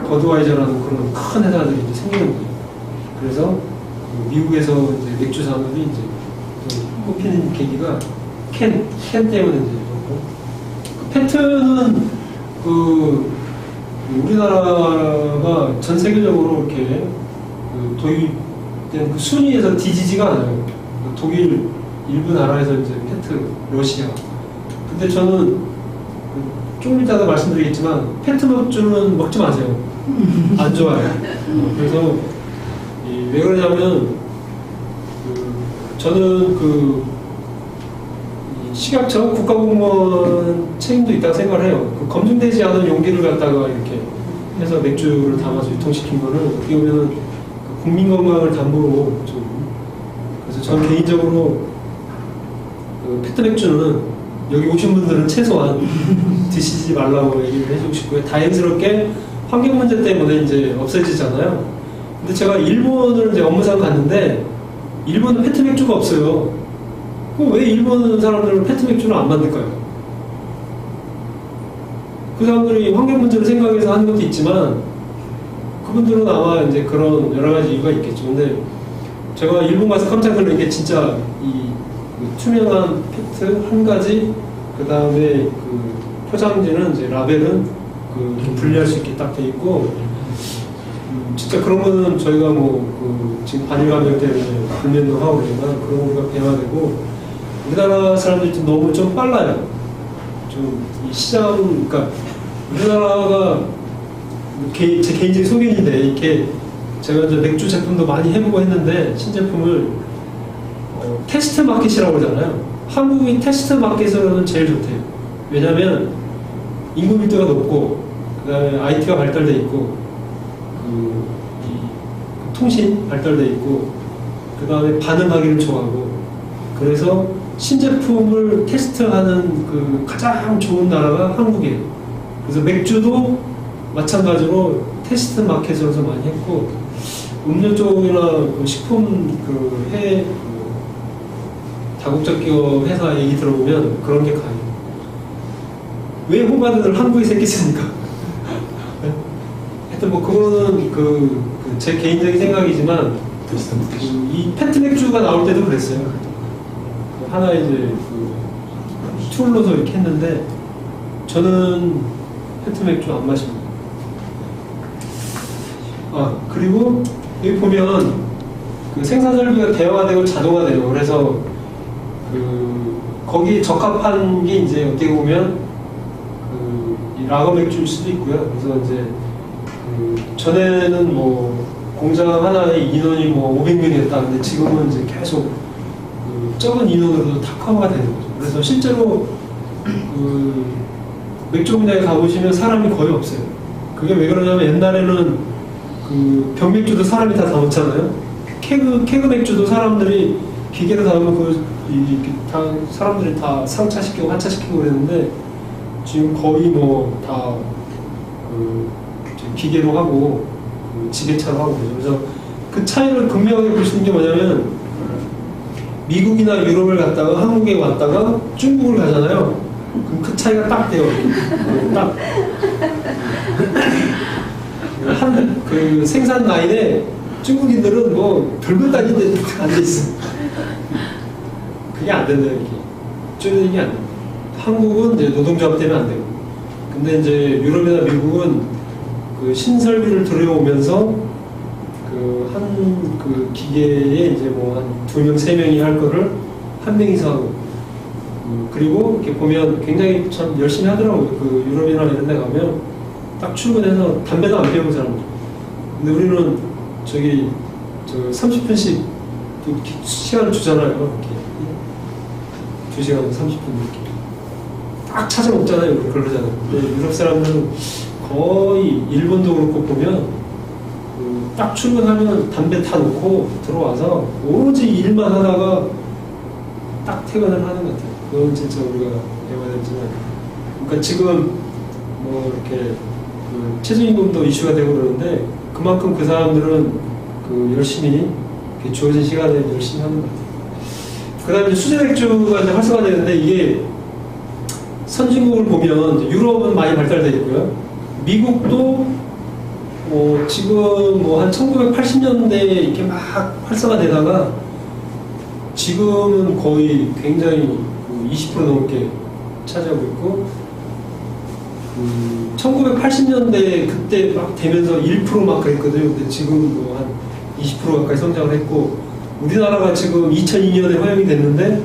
버드와이저라는 그런 큰 회사들이 이제 생기는 거예요. 그래서 미국에서 이제 맥주 산업이 이제 꼽히는 계기가 캔 때문에 이제 페트는 우리나라가 전 세계적으로 이렇게 도입된 순위에서 뒤지지가 않아요. 독일, 일부 나라에서 이제 페트, 러시아. 근데 저는 조금 이따가 말씀드리겠지만 페트 맥주는 먹지 마세요. 안 좋아요. 그래서 왜 그러냐면 저는 식약처 국가공무원 책임도 있다고 생각을 해요. 검증되지 않은 용기를 갖다가 이렇게 해서 맥주를 담아서 유통시킨 거는 어떻게 보면 국민 건강을 담보로 좀 그래서 저는 개인적으로 페트 맥주는 여기 오신 분들은 최소한 드시지 말라고 얘기를 해주고 싶고요. 다행스럽게 환경 문제 때문에 이제 없어지잖아요. 근데 제가 일본을 이제 업무상 갔는데 일본은 페트 맥주가 없어요. 그럼 왜 일본 사람들은 페트 맥주를 안 만들까요? 그 사람들이 환경 문제를 생각해서 하는 것도 있지만 그분들은 아마 이제 그런 여러 가지 이유가 있겠죠. 근데 제가 일본 가서 깜짝 놀란 게 진짜 투명한 페트 한 가지, 그 다음에 포장지는 이제 라벨은 분리할 수 있게 딱 돼 있고, 진짜 그런 거는 저희가 지금 반일 감정 때문에 불면도 하고 그러니까 그런 거가 배화되고, 우리나라 사람들이 너무 좀 빨라요. 좀 이 시장, 그러니까 우리나라가 제 개인적인 소견인데 이렇게 제가 이제 맥주 제품도 많이 해보고 했는데 신제품을 테스트 마켓이라고 그러잖아요. 한국이 테스트 마켓으로는 제일 좋대요. 왜냐하면 인구 밀도가 높고 그 다음에 IT가 발달돼 있고 통신 발달돼 있고 그 다음에 반응하기를 좋아하고 그래서 신제품을 테스트하는 가장 좋은 나라가 한국이에요. 그래서 맥주도 마찬가지로 테스트 마켓으로서 많이 했고 음료 쪽이나 식품 다국적 기업 회사 얘기 들어보면 그런 게 강해요. 왜 호가든을 한국에 생겼습니까? 하여튼 뭐 그거는 제 개인적인 생각이지만 이 페트 맥주가 나올 때도 그랬어요. 하나 이제 툴로서 이렇게 했는데 저는 페트 맥주 안 마십니다. 그리고 여기 보면 생산 설비가 대형화되고 자동화돼요. 그래서 거기에 적합한 게 이제 어떻게 보면 이 라거 맥주일 수도 있고요. 그래서 이제 전에는 뭐 공장 하나에 인원이 뭐 500명이었다. 근데 지금은 이제 계속 적은 인원으로도 다 커버가 되는 거죠. 그래서 실제로 맥주 공장에 가보시면 사람이 거의 없어요. 그게 왜 그러냐면 옛날에는 병맥주도 사람이 다 담았잖아요. 케그 맥주도 사람들이 기계로 담으면 다 사람들이 다 상차시키고 환차시키고 그랬는데 지금 거의 뭐 다 기계로 하고 지게차로 하고 그래서 그 차이를 극명하게 볼 수 있는 게 뭐냐면 미국이나 유럽을 갔다가 한국에 왔다가 중국을 가잖아요. 그럼 그 차이가 딱 돼요. 딱 한 생산 라인에 중국인들은 뭐 별걸 다니는데 앉아있어. 그게 안 된다, 이렇게. 쪼개는 게 안 된다. 한국은 이제 노동조합 때문에 안 되고. 근데 이제 유럽이나 미국은 신설비를 들여오면서 기계에 이제 뭐 한 2명, 3명이 할 거를 1명이서 하고. 그리고 이렇게 보면 굉장히 참 열심히 하더라고요. 유럽이나 이런 데 가면 딱 출근해서 담배도 안 피우는 사람들. 근데 우리는 저 30분씩 시간을 주잖아요. 이렇게. 2시간 30분 이렇게. 딱 찾아 먹잖아요. 그러잖아요. 근데 유럽 사람들은 거의 일본도 그렇고 보면 딱 출근하면 담배 다 놓고 들어와서 오로지 일만 하다가 딱 퇴근을 하는 것 같아요. 그건 진짜 우리가 배워야 되지만. 그러니까 지금 뭐 이렇게 최저임금도 이슈가 되고 그러는데 그만큼 그 사람들은 열심히 주어진 시간에 열심히 하는 것 같아요. 그 다음에 수제 맥주가 이제 활성화되는데 이게 선진국을 보면 유럽은 많이 발달되어 있고요. 미국도 지금 뭐 한 1980년대에 이렇게 막 활성화되다가 지금은 거의 굉장히 20% 넘게 차지하고 있고 1980년대 그때 막 되면서 1% 막 그랬거든요. 근데 지금 뭐 한 20% 가까이 성장을 했고 우리나라가 지금 2002년에 허용이 됐는데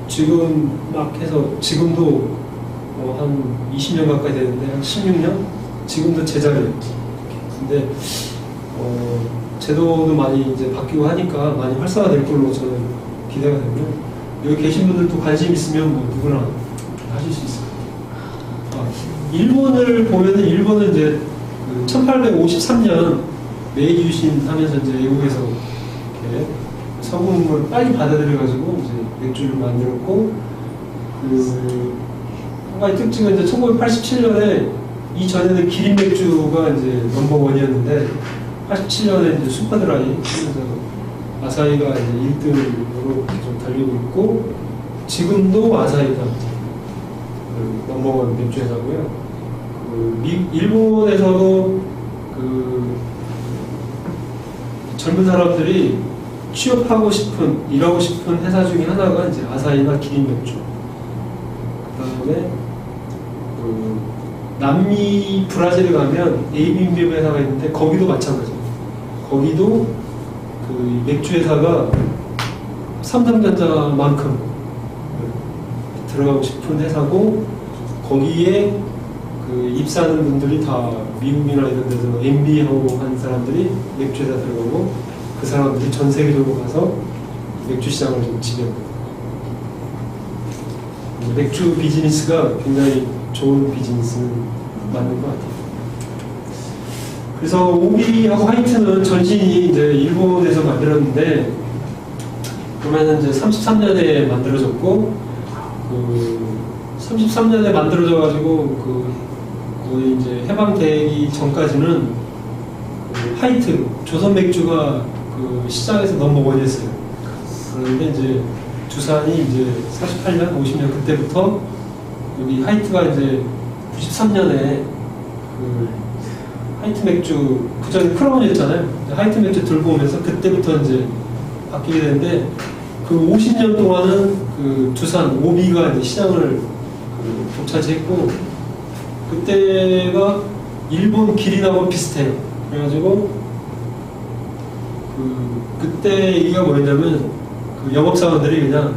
지금 막 해서 지금도 한 20년 가까이 되는데 한 16년? 지금도 제자리예요. 근데 제도도 많이 이제 바뀌고 하니까 많이 활성화될 걸로 저는 기대가 되고요. 여기 계신 분들도 관심 있으면 뭐 누구나 하실 수 있어요. 일본을 보면은 일본은 이제 1853년 메이지 유신 하면서 이제 외국에서 이렇게 서구문을 빨리 받아들여가지고 이제 맥주를 만들었고 한 가지 특징은 이제 1987년에 이전에는 기린 맥주가 이제 넘버원이었는데 87년에 이제 슈퍼드라이 하면서 아사히가 이제 1등으로 계속 달리고 있고 지금도 아사히가 넘버원 맥주 회사고요. 일본에서도 젊은 사람들이 취업하고 싶은, 일하고 싶은 회사 중에 하나가 이제 아사히나 기린 맥주. 그 다음에 남미 브라질에 가면 에이빙 회사가 있는데 거기도 마찬가지예요. 거기도 맥주 회사가 삼성전자만큼 들어가고 싶은 회사고 거기에 입사하는 분들이 다 미국이나 이런 데서 MBA하고 한 사람들이 맥주 회사 들어가고 그 사람들이 전 세계적으로 가서 맥주 시장을 좀 지배합니다. 맥주 비즈니스가 굉장히 좋은 비즈니스는 맞는 것 같아요. 그래서 오비하고 화이트는 전신이 이제 일본에서 만들었는데 그러면은 이제 33년에 만들어졌고 33년에 만들어져가지고 거의 이제 해방되기 전까지는 화이트 조선 맥주가 시장에서 넘버원이었어요. 그런데 이제 두산이 이제 48년, 50년 그때부터 여기 하이트가 이제 93년에 그 하이트 맥주 그전에 크라운이었잖아요. 하이트 맥주 들고 오면서 그때부터 이제 바뀌게 되는데 그 50년 동안은 그 두산 오비가 이제 시장을 그 독차지했고 그때가 일본 기린하고 비슷해요. 그래가지고 그때 얘기가 뭐였냐면 그 영업사원들이 그냥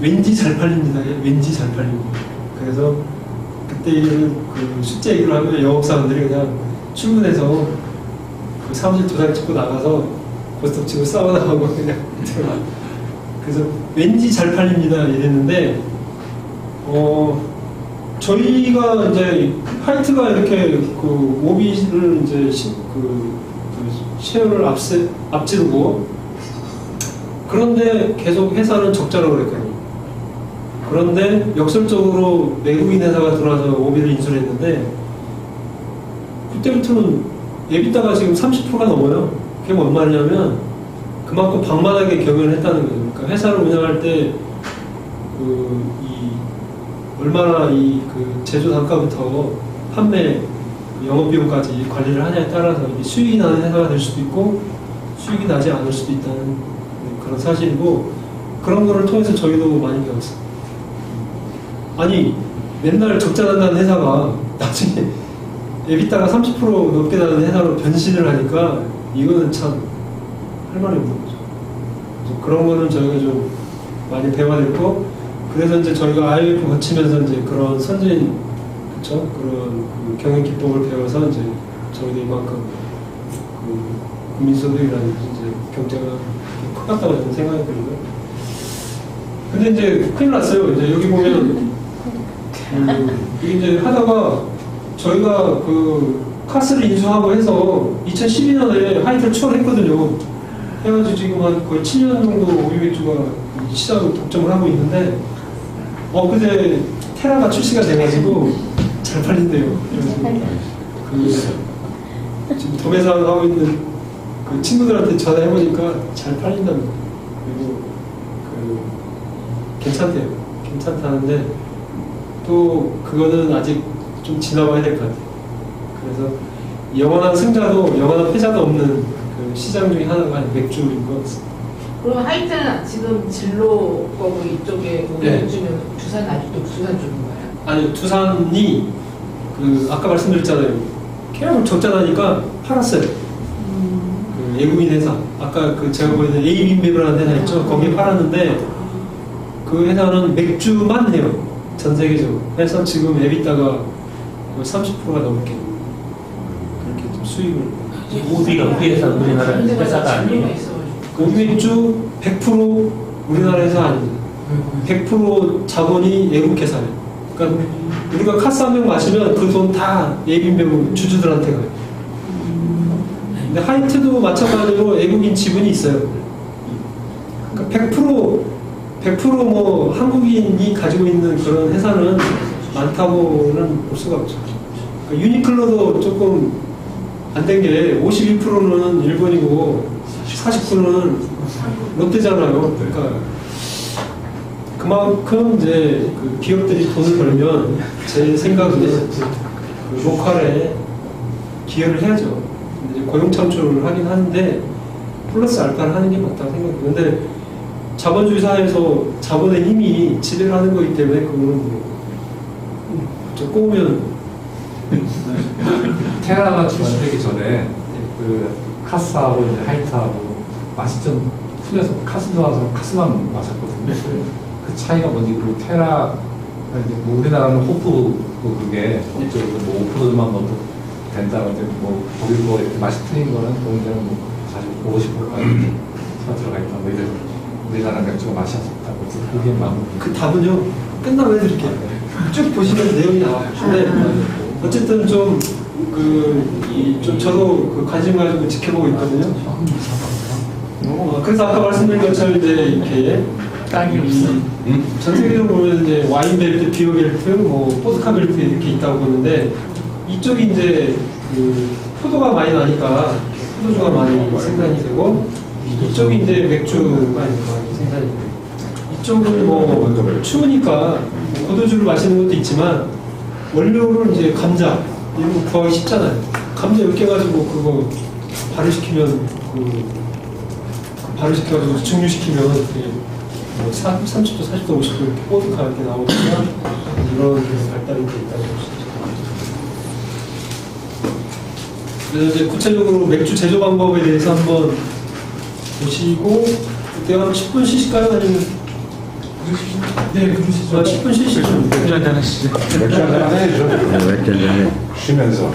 왠지 잘 팔립니다. 왠지 잘 팔립니다. 그래서 그때 그 숫자 얘기를 하면 영업사원들이 그냥 출근해서 그 사무실 도장 찍고 나가서 고스톱 치고 싸워나가고 그냥 그래서 왠지 잘 팔립니다 이랬는데 저희가 이제 하이트가 이렇게 그 오비를 이제 그 쉐어를 앞지르고 그런데 계속 회사는 적자라고 그랬거든요. 그런데 역설적으로 외국인 회사가 들어와서 오비를 인수를 했는데 그때부터는 에비타가 지금 30%가 넘어요. 그게 뭔 말이냐면 그만큼 방만하게 경영을 했다는 거죠. 그러니까 회사를 운영할 때 얼마나 그 제조 단가부터 판매 영업비용까지 관리를 하냐에 따라서 수익이 나는 회사가 될 수도 있고 수익이 나지 않을 수도 있다는 그런 사실이고 그런 거를 통해서 저희도 많이 배웠어요. 아니 맨날 적자 난다는 회사가 나중에 에비타가 30% 넘게 나는 회사로 변신을 하니까 이거는 참 할 말이 없는 거죠. 그래서 그런 거는 저희가 좀 많이 배워야 됐고 그래서 이제 저희가 IMF 거치면서 이제 그런 선진 그쵸? 그런 그 경영 기법을 배워서 이제 저희도 이만큼 그 국민소득이라는 이제 경제가 커갔다고 저는 생각이 들고요. 근데 이제 큰일 났어요. 이제 여기 보면 이게 이제 하다가 저희가 그 카스를 인수하고 해서 2012년에 하이트를 추월했거든요. 해가지고 지금 한 거의 7년 정도 오비맥주가 시장 독점을 하고 있는데 그때 테라가 출시가 돼가지고 잘 팔린대요. 그래서 지금 도매상 하고 있는 그 친구들한테 전화해보니까 잘 팔린답니다. 그리고 괜찮대요. 괜찮다는데 또 그거는 아직 좀 지나봐야 될 것 같아요. 그래서 영원한 승자도 영원한 패자도 없는 그 시장 중에 하나가 맥주인 것 같습니다. 그럼 하이트는 지금 진로 거고 이쪽에 네. 맥주는 두산 아직도 두산 쪽인 거예요? 아니 두산이 그 아까 말씀드렸잖아요. 계속 적자 나니까 팔았어요. 그 외국인 회사 아까 그 제가 보이는 에이빈맵이라는 회사 있죠. 거기에 팔았는데 그 회사는 맥주만 해요. 전 세계적으로. 그래서 지금 에비타가 30%가 넘게 그렇게 좀 수익을. 오비가 우리 회사 우리나라 회사가 아니에요. 오비맥주 100% 우리나라 회사 아닙니다. 100% 자본이 외국 회사예요. 그러니까 우리가 카스 한 병 마시면 그 돈 다 예빈병 주주들한테 가요. 근데 하이트도 마찬가지로 외국인 지분이 있어요. 그러니까 100% 뭐 한국인이 가지고 있는 그런 회사는 많다고는 볼 수가 없죠. 그러니까 유니클로도 조금 안 된 게 51%는 일본이고 40%는 롯데잖아요. 그러니까 그만큼 이제 그 기업들이 돈을 벌면 제 생각은 그 로컬에 기여를 해야죠. 이제 고용 창출을 하긴 하는데 플러스 알파를 하는 게 맞다고 생각해요. 근데 자본주의 사회에서 자본의 힘이 지배를 하는 거기 때문에 그거는 좀 꼬우면 테라가 출시되기 전에 그 카스하고 이제 하이트하고 맛이 좀 틀려서 카스 좋아서 카스만 마셨거든요. 그 차이가 뭔지 그리고 테라 뭐 우리나라는 호프도 그게 이쪽으로 뭐 5%만 넣어도 된다고 이제 뭐 거기 뭐 이렇게 맛이 틀린 거는 동생은 뭐 사실 50%까지 들어가 있다 뭐 이런 우리나라 맥주가 맛이 없다고 그게 마음. 그 답은요 끝나면 해드릴게요. 쭉 보시면 내용이 나와요. 근데 어쨌든 좀 좀 저도 그 관심 가지고 지켜보고 있거든요. 그래서 아까 말씀드린 것처럼 이제 이렇게 땅이 없어. 전 세계적으로 보면 이제 와인 벨트, 비어 벨트, 뭐 포드카 벨트 이렇게 있다고 보는데 이쪽이 이제 그 포도가 많이 나니까 포도주가 많이 생산이 되고 이쪽이 이제 맥주가 많이 생산이 되고 그쪽은 뭐 추우니까 고도주를 마시는 것도 있지만 원료를 이제 감자 이런 거 구하기 쉽잖아요. 감자 몇 개 가지고 그거 발효시키면 발효시켜가지고 증류시키면 뭐 30도, 40도, 50도 이렇게 뽀득하게 나오니까 이런 발달이 돼 있다고 볼 수 있죠. 그래서 이제 구체적으로 맥주 제조 방법에 대해서 한번 보시고 그때 한 10분 쉬실까요? 아니면 네, 그러시죠. 10분 쉬시죠. 한잔 하시죠. 맥주 한잔 해야죠. 맥주 한잔 해. 쉬면서.